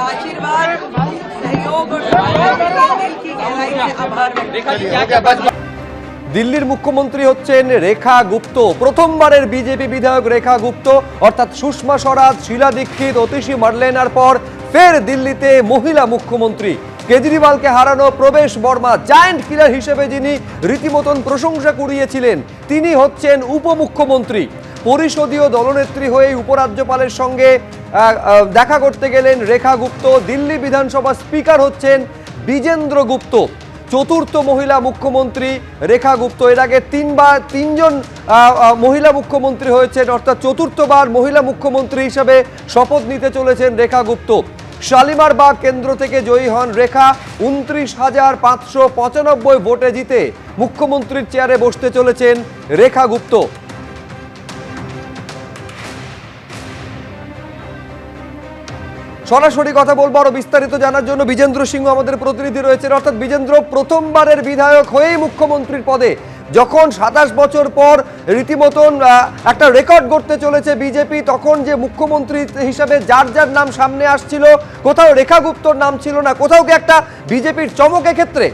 आशीर्वाद सहयोग और दिल की गहराई से आभार व्यक्त। দিল্লির মুখ্যমন্ত্রী হচ্ছেন রেখা গুপ্ত। প্রথমবারের বিজেপি বিধায়ক রেখা গুপ্ত, অর্থাৎ সুষমা স্বরাজ, শীলা দীক্ষিত, অতিশী মার্লেনার পর ফের দিল্লিতে মহিলা মুখ্যমন্ত্রী। কেজরিওয়ালকে হারানো প্রবেশ বর্মা, জায়ান্ট কিলার হিসেবে যিনি রীতিমতন প্রশংসা কুড়িয়েছিলেন, তিনি হচ্ছেন উপমুখ্যমন্ত্রী। পরিষদীয় দলনেত্রী হয়ে উপরাজ্যপালের সঙ্গে দেখা করতে গেলেন রেখা গুপ্ত। দিল্লি বিধানসভা স্পিকার হচ্ছেন বিজেন্দ্র গুপ্ত। চতুর্থ মহিলা মুখ্যমন্ত্রী রেখা গুপ্ত। এর আগে তিনজন মহিলা মুখ্যমন্ত্রী হয়েছেন, অর্থাৎ চতুর্থবার মহিলা মুখ্যমন্ত্রী হিসেবে শপথ নিতে চলেছেন রেখা গুপ্ত। শালিমার বাগ কেন্দ্র থেকে জয়ী হন রেখা। 29,595 ভোটে জিতে মুখ্যমন্ত্রীর চেয়ারে বসতে চলেছেন রেখা গুপ্ত। সরাসরি কথা বলবো আরো বিস্তারিত জানার জন্য বিজেন্দ্র সিংহ আমাদের প্রতিনিধি রয়েছেন। অর্থাৎ বিজেন্দ্র, প্রথমবারের বিধায়ক হয়েই মুখ্যমন্ত্রীর পদে, যখন 27 বছর পর রীতিমতন একটা রেকর্ড গড়তে চলেছে বিজেপি, তখন যে মুখ্যমন্ত্রী হিসাবে যার যার নাম সামনে আসছিল, কোথাও রেখা গুপ্তর নাম ছিল না। কোথাও কি একটা বিজেপির চমক এক্ষেত্রে?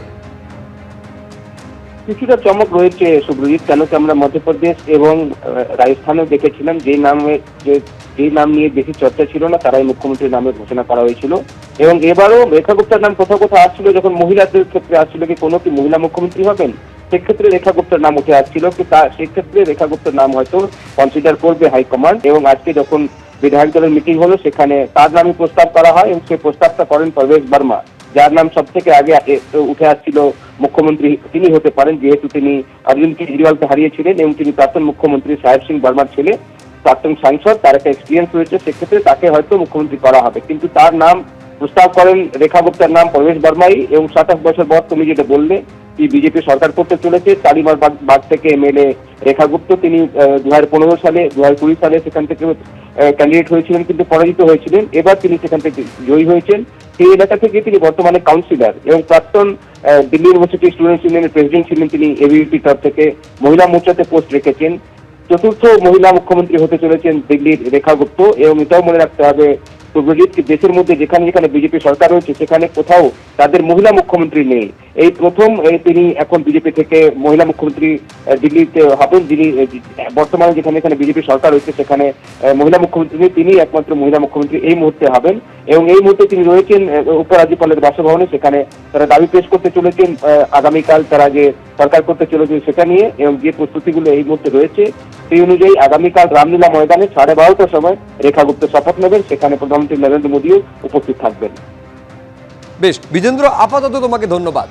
কিছুটা চমক রয়েছে সুব্রজিৎ, কেন কি আমরা মধ্যপ্রদেশ এবং রাজস্থানেও দেখেছিলাম যে নাম নিয়ে বেশি চর্চা ছিল না, তারাই মুখ্যমন্ত্রীর নামে ঘোষণা করা হয়েছিল। এবং এবারও রেখা গুপ্তার নাম কোথাও কোথাও আসছিল, যখন মহিলাদের ক্ষেত্রে আসছিল কি কোনো কি মহিলা মুখ্যমন্ত্রী হবেন, সেক্ষেত্রে রেখা গুপ্তার নাম উঠে আসছিল কি সেক্ষেত্রে রেখা গুপ্তার নাম হয়তো কনসিডার করবে হাইকমান্ড। এবং আজকে যখন বিধায়ক দলের মিটিং হলো, সেখানে তার নামে প্রস্তাব করা হয় এবং সেই প্রস্তাবটা করেন প্রবেশ বর্মা, যার নাম সব থেকে আগে উঠে আসছিল মুখ্যমন্ত্রী তিনি হতে পারেন, যেহেতু তিনি অরবিন্দ কেজরিওয়ালকে হারিয়েছিলেন এবং তিনি প্রাক্তন মুখ্যমন্ত্রী সাহেব সিং বর্মার ছেলে, প্রাক্তন সাংসদ, তার একটা এক্সপিরিয়েন্স রয়েছে, সেক্ষেত্রে তাকে হয়তো মুখ্যমন্ত্রী করা হবে। কিন্তু তার নাম প্রস্তাব করেন রেখা গুপ্তার নাম প্রবেশ বর্মাই। এবং 27 বছর পর তুমি যেটা বললে কি বিজেপি সরকার করতে চলেছে, শালিমার বাগ থেকে এমএলএ রেখা গুপ্ত, তিনি 2015 সালে 2020 সালে সেখান থেকে ক্যান্ডিডেট হয়েছিলেন, কিন্তু পরাজিত হয়েছিলেন। এবার তিনি সেখান থেকে জয়ী হয়েছেন। সেই এলাকা থেকে তিনি বর্তমানে কাউন্সিলর এবং প্রাক্তন দিল্লি ইউনিভার্সিটি স্টুডেন্টস ইউনিয়নের প্রেসিডেন্ট ছিলেন। তিনি এবিভিপি তরফ থেকে মহিলা মোর্চাতে পোস্ট রেখেছেন। চতুর্থ মহিলা মুখ্যমন্ত্রী হতে চলেছেন দিল্লির রেখা গুপ্ত। এবং এটাও মনে রাখতে হবে সুব্রজিৎ, দেশের মধ্যে যেখানে যেখানে বিজেপি সরকার রয়েছে সেখানে কোথাও তাদের মহিলা মুখ্যমন্ত্রী নেই। এই প্রথম তিনি এখন বিজেপি থেকে মহিলা মুখ্যমন্ত্রী দিল্লিতে হবেন, যিনি বর্তমানে যেখানে যেখানে বিজেপি সরকার রয়েছে সেখানে মহিলা মুখ্যমন্ত্রী নেই, তিনি একমাত্র মহিলা মুখ্যমন্ত্রী এই মুহূর্তে হবেন। এবং এই মুহূর্তে তিনি রয়েছেন উপরাজ্যপালের বাসভবনে, সেখানে তারা দাবি পেশ করতে চলেছেন আগামীকাল তারা যে সরকার করতে চলেছে সেটা নিয়ে। এবং যে প্রস্তুতিগুলো এই মুহূর্তে রয়েছে সেই অনুযায়ী আগামীকাল রামলীলা ময়দানে 12:30টার সময় রেখা গুপ্ত শপথ নেবেন, সেখানে প্রধানমন্ত্রী নরেন্দ্র মোদীও উপস্থিত থাকবেন। বেশ বিজেন্দ্র, আপাতত তোমাকে ধন্যবাদ।